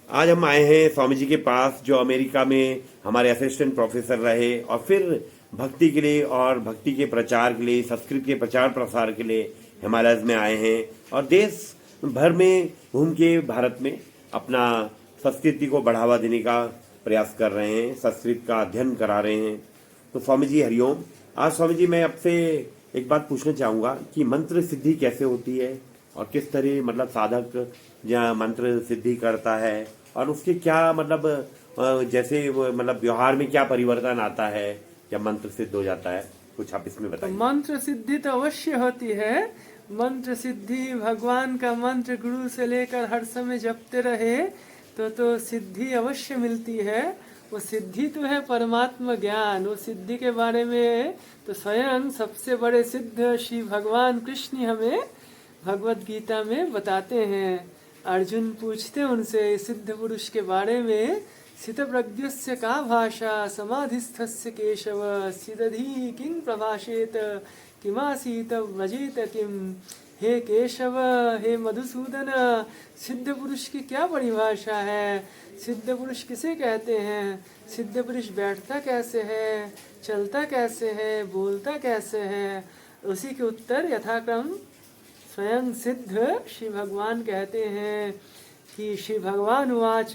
आज हम आए हैं स्वामी जी के पास, जो अमेरिका में हमारे असिस्टेंट प्रोफेसर रहे और फिर भक्ति के लिए और भक्ति के प्रचार के लिए, संस्कृत के प्रचार प्रसार के लिए हिमालयज में आए हैं और देश भर में घूम के भारत में अपना संस्कृति को बढ़ावा देने का प्रयास कर रहे हैं, संस्कृत का अध्ययन करा रहे हैं। तो स्वामी जी हरिओम। आज स्वामी जी मैं आपसे एक बात पूछना चाहूँगा कि मंत्र सिद्धि कैसे होती है और किस तरह मतलब साधक या मंत्र सिद्धि करता है और उसके क्या मतलब जैसे वो मतलब व्यवहार में क्या परिवर्तन आता है जब मंत्र सिद्ध हो जाता है, कुछ आप इसमें तो बताइए। मंत्र सिद्धि तो अवश्य होती है। मंत्र सिद्धि भगवान का मंत्र गुरु से लेकर हर समय जपते रहे तो सिद्धि अवश्य मिलती है। वो सिद्धि तो है परमात्मा ज्ञान। वो सिद्धि के बारे में तो स्वयं सबसे बड़े सिद्ध श्री भगवान कृष्ण हमें भगवत गीता में बताते हैं। अर्जुन पूछते उनसे सिद्ध पुरुष के बारे में, सित प्रज्ञस्य का भाषा समाधिस्थस्य केशव सिदधि किं प्रभाषेत किमासीत व्रजेत किम। हे केशव, हे मधुसूदन, सिद्ध पुरुष की क्या परिभाषा है? सिद्ध पुरुष किसे कहते हैं? सिद्ध पुरुष बैठता कैसे है, चलता कैसे है, बोलता कैसे है? उसी के उत्तर यथाक्रम स्वयं सिद्ध श्री भगवान कहते हैं कि श्री भगवान उवाच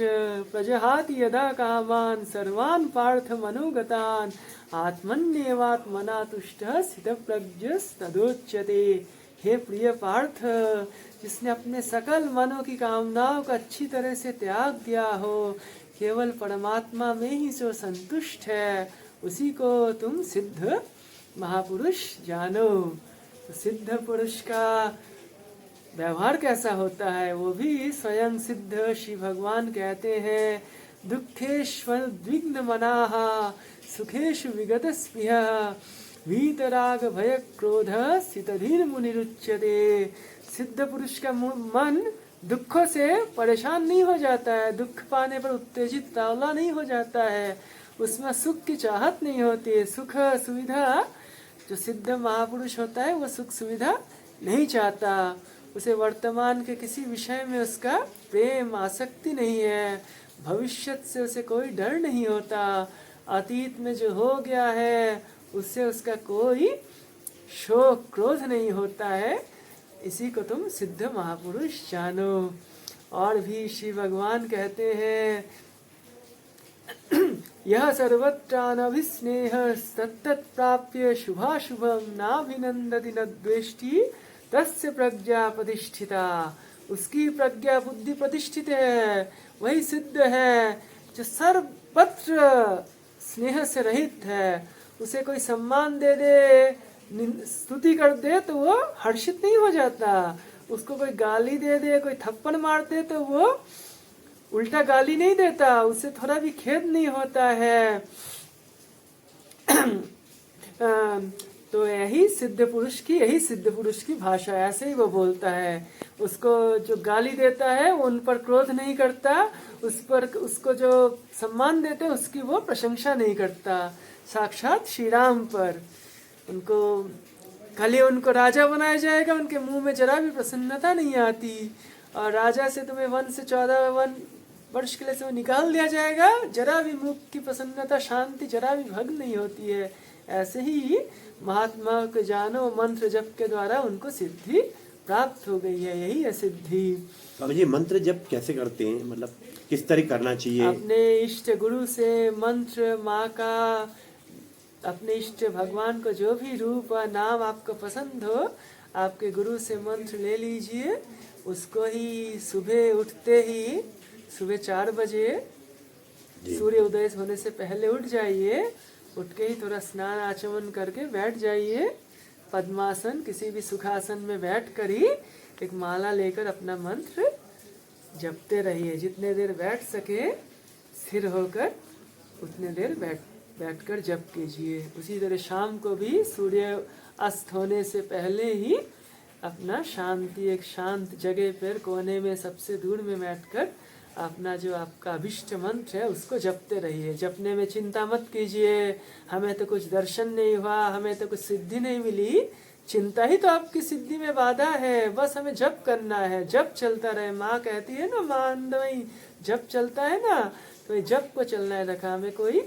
प्रजहाति यदा कामान् सर्वान् पार्थ मनोगतान् आत्मन्येवात्मना तुष्टः स्थितप्रज्ञस्तदोच्यते। हे प्रिय पार्थ, जिसने अपने सकल मनों की कामनाओं का अच्छी तरह से त्याग दिया हो, केवल परमात्मा में ही जो संतुष्ट है, उसी को तुम सिद्ध महापुरुष जानो। तो सिद्ध पुरुष का व्यवहार कैसा होता है वो भी स्वयं सिद्ध श्री भगवान कहते हैं। दुखेष्वद्विग्न मनाः सुखेषु विगत स्पृहः वीतराग भय क्रोध स्थितधीर मुनिरुच्यते। सिद्ध पुरुष का मन दुखों से परेशान नहीं हो जाता है, दुख पाने पर उत्तेजित तावला नहीं हो जाता है, उसमें सुख की चाहत नहीं होती है। सुख सुविधा जो सिद्ध महापुरुष होता है वो सुख सुविधा नहीं चाहता। उसे वर्तमान के किसी विषय में उसका प्रेम आसक्ति नहीं है, भविष्य से उसे कोई डर नहीं होता, अतीत में जो हो गया है उससे उसका कोई शोक क्रोध नहीं होता है। इसी को तुम सिद्ध महापुरुष जानो। और भी श्री भगवान कहते हैं यह सर्वत्रानभिस्नेह तत्तत् प्राप्य शुभाशुभम नाभिनंदति न द्वेष्टि तस्य प्रज्ञा प्रतिष्ठिता। उसकी प्रज्ञा बुद्धि प्रतिष्ठित है, वही सिद्ध है जो सर्वत्र स्नेह से रहित है। उसे कोई सम्मान दे दे, स्तुति कर दे तो वो हर्षित नहीं हो जाता। उसको कोई गाली दे दे, कोई थप्पड़ मार दे तो वो उल्टा गाली नहीं देता, उसे थोड़ा भी खेद नहीं होता है। तो यही सिद्ध पुरुष की भाषा, ऐसे ही वो बोलता है। उसको जो गाली देता है वो उन पर क्रोध नहीं करता, उसको जो सम्मान देते हैं उसकी वो प्रशंसा नहीं करता। साक्षात श्री राम पर उनको खाली उनको राजा बनाया जाएगा, उनके मुंह में जरा भी प्रसन्नता नहीं आती। और राजा से तुम्हें वन से 14 वर्ष के लिए से वो निकाल दिया जाएगा, जरा भी मुख की प्रसन्नता शांति जरा भी भंग नहीं होती है। ऐसे ही महात्मा को जानो, मंत्र जप के द्वारा उनको सिद्धि प्राप्त हो गई है, यही है सिद्धि। स्वामी जी मंत्र जप कैसे करते हैं, मतलब किस तरह करना चाहिए? अपने इष्ट गुरु से मंत्र, माँ का, अपने इष्ट भगवान को जो भी रूप व नाम आपको पसंद हो, आपके गुरु से मंत्र ले लीजिए। उसको ही सुबह उठते ही, सुबह 4 बजे सूर्य उदय होने से पहले उठ जाइए। उठ के ही थोड़ा स्नान आचमन करके बैठ जाइए। पद्मासन किसी भी सुखासन में बैठ कर ही एक माला लेकर अपना मंत्र जपते रहिए। जितने देर बैठ सके स्थिर होकर उतने देर बैठकर जप कीजिए। उसी तरह शाम को भी सूर्य अस्त होने से पहले ही अपना शांति, एक शांत जगह पर कोने में सबसे दूर में बैठकर अपना जो आपका अभिष्ट मंत्र है उसको जपते रहिए। जपने में चिंता मत कीजिए, हमें तो कुछ दर्शन नहीं हुआ, हमें तो कुछ सिद्धि नहीं मिली। चिंता ही तो आपकी सिद्धि में बाधा है। बस हमें जप करना है, जप चलता रहे। माँ कहती है ना, माँ आनंदमयी, जप चलता है ना, तो ये जप को चलना है रखा हमें। कोई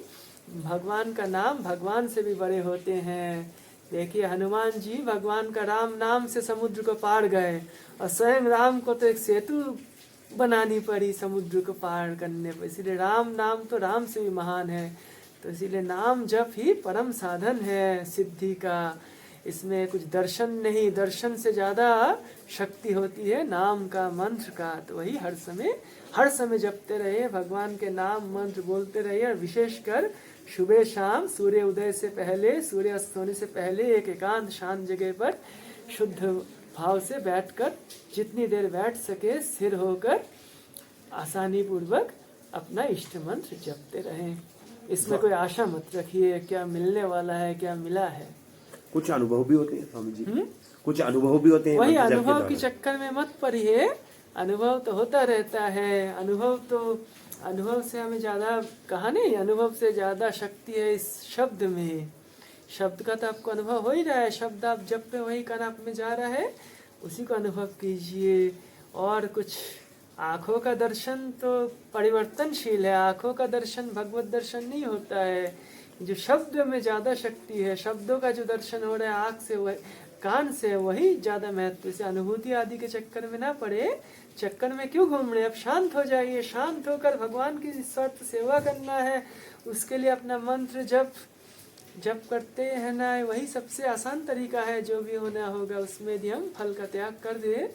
भगवान का नाम भगवान से भी बड़े होते हैं। देखिए हनुमान जी भगवान का राम नाम से समुद्र को पार गए, और स्वयं राम को तो एक सेतु बनानी पड़ी समुद्र को पार करने पर। इसीलिए राम नाम तो राम से भी महान है। तो इसीलिए नाम जप ही परम साधन है सिद्धि का। इसमें कुछ दर्शन नहीं, दर्शन से ज़्यादा शक्ति होती है नाम का, मंत्र का। तो वही हर समय जपते रहिए, भगवान के नाम मंत्र बोलते रहिए। और विशेषकर सुबह शाम सूर्य उदय से पहले, सूर्य अस्त होने से पहले एक एकांत शांत जगह पर शुद्ध भाव से बैठकर जितनी देर बैठ सके स्थिर होकर आसानी पूर्वक अपना इष्ट मंत्र जपते रहें। इसमें कोई आशा मत रखिए क्या मिलने वाला है, क्या मिला है। कुछ अनुभव भी होते हैं स्वामी जी, कुछ अनुभव भी होते हैं। वही मंत्र जप के अनुभव दौरान। के चक्कर में मत पड़िए। अनुभव तो होता रहता है। अनुभव से हमें ज्यादा कहा नहीं, अनुभव से ज्यादा शक्ति है इस शब्द में। शब्द का तो आपको अनुभव हो ही रहा है, शब्द आप जब पे वही कान आप में जा रहा है, उसी को अनुभव कीजिए। और कुछ आँखों का दर्शन तो परिवर्तनशील है, आँखों का दर्शन भगवत दर्शन नहीं होता है। जो शब्द में ज्यादा शक्ति है, शब्दों का जो दर्शन हो रहा है आँख से, वह कान से, वही ज्यादा महत्व से। अनुभूति आदि के चक्कर में ना पड़े। चक्कर में क्यों घूम रहे, अब शांत हो जाइए। शांत होकर भगवान की निस्वार्थ सेवा करना है। उसके लिए अपना मंत्र जप करते हैं ना, वही सबसे आसान तरीका है। जो भी होना होगा उसमें यदि हम फल का त्याग कर दे,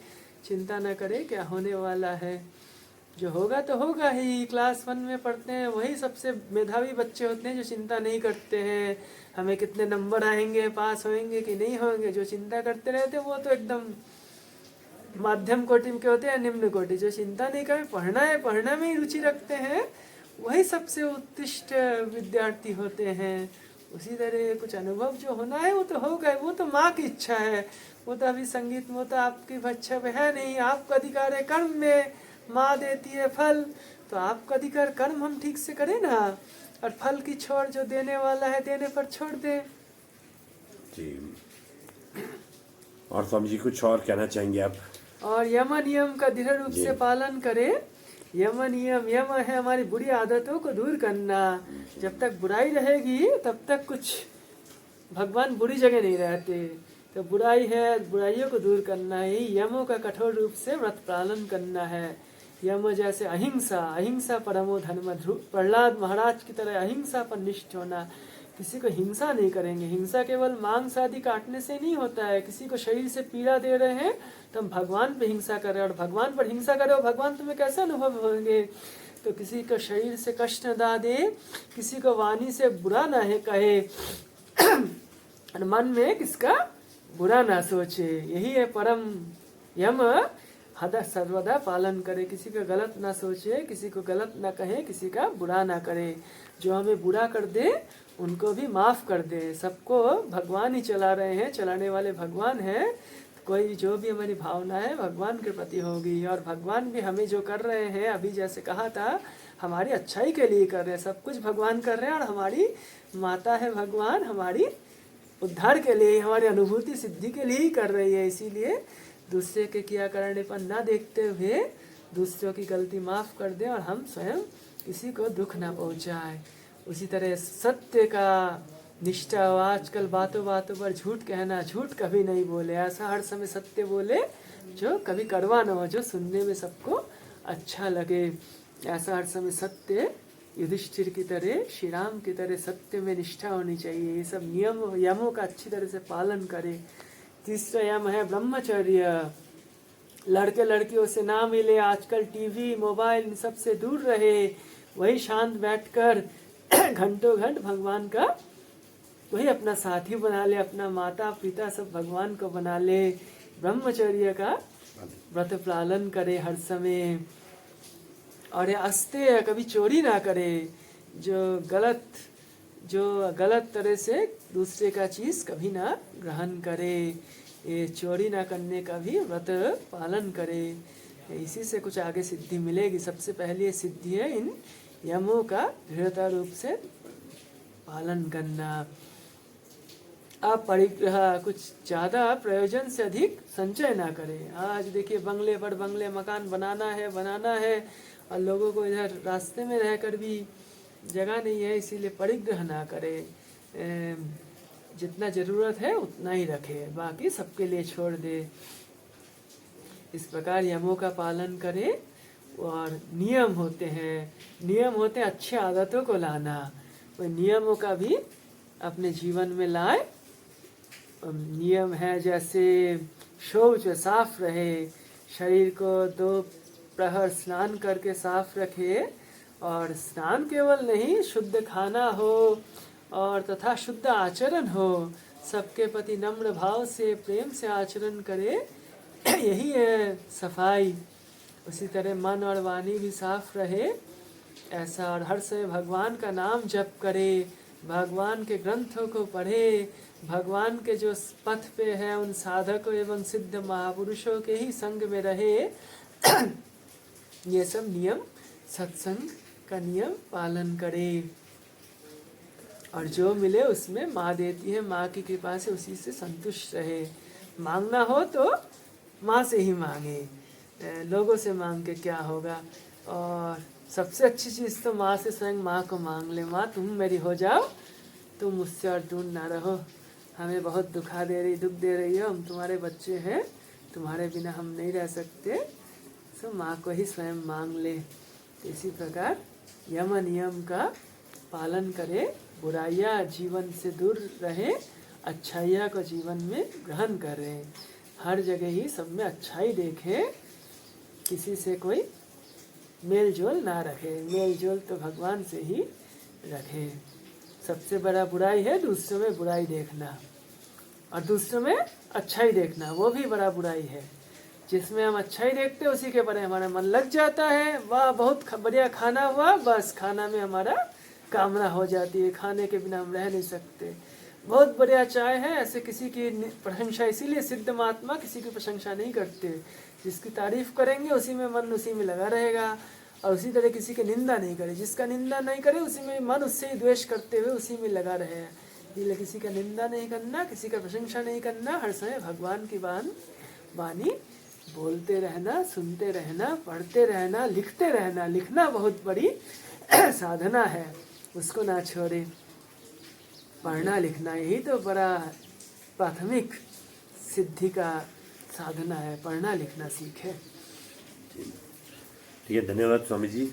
चिंता न करें क्या होने वाला है। जो होगा तो होगा ही। क्लास 1 में पढ़ते हैं वही सबसे मेधावी बच्चे होते हैं जो चिंता नहीं करते हैं हमें कितने नंबर आएंगे, पास होंगे कि नहीं होंगे। जो चिंता करते रहते हैं वो तो एकदम माध्यम कोटि के होते हैं, निम्न कोटि। जो चिंता नहीं करें, पढ़ना है, पढ़ना में ही रुचि रखते हैं, वही सबसे उत्कृष्ट विद्यार्थी होते हैं। उसी तरह कुछ अनुभव जो होना है वो तो होगा, वो तो माँ की इच्छा है। वो तो अभी संगीत में, वो तो आपकी इच्छा में है नहीं। आपका अधिकार है कर्म में, माँ देती है फल। तो आपका अधिकार कर्म हम ठीक से करें ना, और फल की छोड़ जो देने वाला है देने पर छोड़ दे। जी। और स्वामी जी कुछ और कहना चाहेंगे आप? और यम नियम का दृढ़ रूप से पालन करें। यम नियम, यम है हमारी बुरी आदतों को दूर करना। जब तक बुराई रहेगी तब तक कुछ भगवान बुरी जगह नहीं रहते। तो बुराई है, बुराइयों को दूर करना ही यमों का कठोर रूप से व्रत पालन करना है। यम जैसे अहिंसा, अहिंसा परमो धर्म, प्रहलाद महाराज की तरह अहिंसा पर निष्ठ होना। किसी को हिंसा नहीं करेंगे। हिंसा केवल मांस आदि काटने से नहीं होता है। किसी को शरीर से पीड़ा दे रहे हैं तो हम भगवान पे हिंसा कर रहे हैं, और भगवान पर हिंसा कर रहे हो, भगवान तुम्हें कैसे अनुभव होंगे। तो किसी को शरीर से कष्ट न दे, किसी को वाणी से बुरा ना है कहे, और मन में किसका बुरा ना सोचे। यही है परम यम। हद सर्वदा पालन करे, किसी का गलत ना सोचे, किसी को गलत ना कहे, किसी का बुरा ना करे। जो हमें बुरा कर दे उनको भी माफ कर दे। सबको भगवान ही चला रहे हैं, चलाने वाले भगवान हैं। कोई जो भी हमारी भावना है भगवान के प्रति होगी, और भगवान भी हमें जो कर रहे हैं, अभी जैसे कहा था, हमारी अच्छाई के लिए कर रहे हैं। सब कुछ भगवान कर रहे हैं, और हमारी माता है भगवान, हमारी उद्धार के लिए, हमारी अनुभूति सिद्धि के लिए ही कर रही है। इसीलिए दूसरे के किया करने पर ना देखते हुए दूसरों की गलती माफ कर दें, और हम स्वयं किसी को दुख ना पहुंचाए। उसी तरह सत्य का निष्ठा। आजकल बातों बातों पर झूठ कहना, झूठ कभी नहीं बोले। ऐसा हर समय सत्य बोले जो कभी कड़वा ना हो, जो सुनने में सबको अच्छा लगे। ऐसा हर समय सत्य, युधिष्ठिर की तरह, श्री राम की तरह सत्य में निष्ठा होनी चाहिए। ये सब यमों का अच्छी तरह से पालन करे। तीसरा यम है ब्रह्मचर्य। लड़के लड़कियों से ना मिले, आजकल टीवी मोबाइल इन सब से दूर रहे। वही शांत बैठकर घंटों घंट भगवान का वही अपना साथी बना ले, अपना माता पिता सब भगवान को बना ले। ब्रह्मचर्य का व्रत पालन करे हर समय। और ये अस्तेय, कभी चोरी ना करे। जो गलत तरह से दूसरे का चीज कभी ना ग्रहण करे। ये चोरी ना करने का भी व्रत पालन करे। इसी से कुछ आगे सिद्धि मिलेगी। सबसे पहले ये सिद्धि है इन यमों का दृढ़ता रूप से पालन करना। आप परिग्रह कुछ ज़्यादा प्रयोजन से अधिक संचय ना करें। आज देखिए बंगले पर बंगले मकान बनाना है और लोगों को इधर रास्ते में रहकर भी जगह नहीं है, इसीलिए परिग्रह ना करें। जितना ज़रूरत है उतना ही रखे, बाकी सबके लिए छोड़ दे। इस प्रकार यमों का पालन करें। और नियम होते हैं अच्छे आदतों को लाना, वो नियमों का भी अपने जीवन में लाए। नियम है जैसे शौच साफ रहे, शरीर को 2 प्रहर स्नान करके साफ रखे, और स्नान केवल नहीं, शुद्ध खाना हो और तथा शुद्ध आचरण हो, सबके प्रति नम्र भाव से प्रेम से आचरण करे, यही है सफाई। उसी तरह मन और वाणी भी साफ रहे ऐसा, और हर समय भगवान का नाम जप करे, भगवान के ग्रंथों को पढ़े, भगवान के जो पथ पे है उन साधकों एवं सिद्ध महापुरुषों के ही संग में रहे। ये सब नियम, सत्संग का नियम पालन करे। और जो मिले उसमें माँ देती है, माँ की कृपा से उसी से संतुष्ट रहे। मांगना हो तो माँ से ही मांगे, लोगों से मांग के क्या होगा। और सबसे अच्छी चीज़ तो माँ से स्वयं माँ को मांग ले, माँ तुम मेरी हो जाओ, तुम मुझसे और दूर ना रहो, हमें बहुत दुख दे रही हो, हम तुम्हारे बच्चे हैं, तुम्हारे बिना हम नहीं रह सकते, सो माँ को ही स्वयं मांग ले। तो इसी प्रकार यम नियम का पालन करे, बुराइयाँ जीवन से दूर रहे, अच्छाइयाँ को जीवन में ग्रहण करें, हर जगह ही सब में अच्छाई देखें, किसी से कोई मेल जोल ना रखे, मेल जोल तो भगवान से ही रखे। सबसे बड़ा बुराई है दूसरों में बुराई देखना, और दूसरों में अच्छाई देखना, वो भी बड़ा बुराई है। जिसमें हम अच्छाई देखते हैं उसी के बारे में हमारा मन लग जाता है, वाह बहुत बढ़िया खाना हुआ, बस खाना में हमारा कामना हो जाती है, खाने के बिना हम रह नहीं सकते। बहुत बढ़िया चाय है, ऐसे किसी की प्रशंसा, इसीलिए सिद्ध महात्मा किसी की प्रशंसा नहीं करते, जिसकी तारीफ करेंगे उसी में मन उसी में लगा रहेगा। और उसी तरह किसी की निंदा नहीं करे, जिसका निंदा नहीं करे उसी में मन उससे ही द्वेष करते हुए उसी में लगा रहे। इसलिए किसी का निंदा नहीं करना, किसी का प्रशंसा नहीं करना, हर समय भगवान की वाणी बोलते रहना, सुनते रहना, पढ़ते रहना, लिखते रहना। लिखना बहुत बड़ी साधना है, उसको ना छोड़े। पढ़ना लिखना यही तो बड़ा प्राथमिक सिद्धि का साधना है, पढ़ना लिखना सीखे। ठीक है, धन्यवाद स्वामी जी।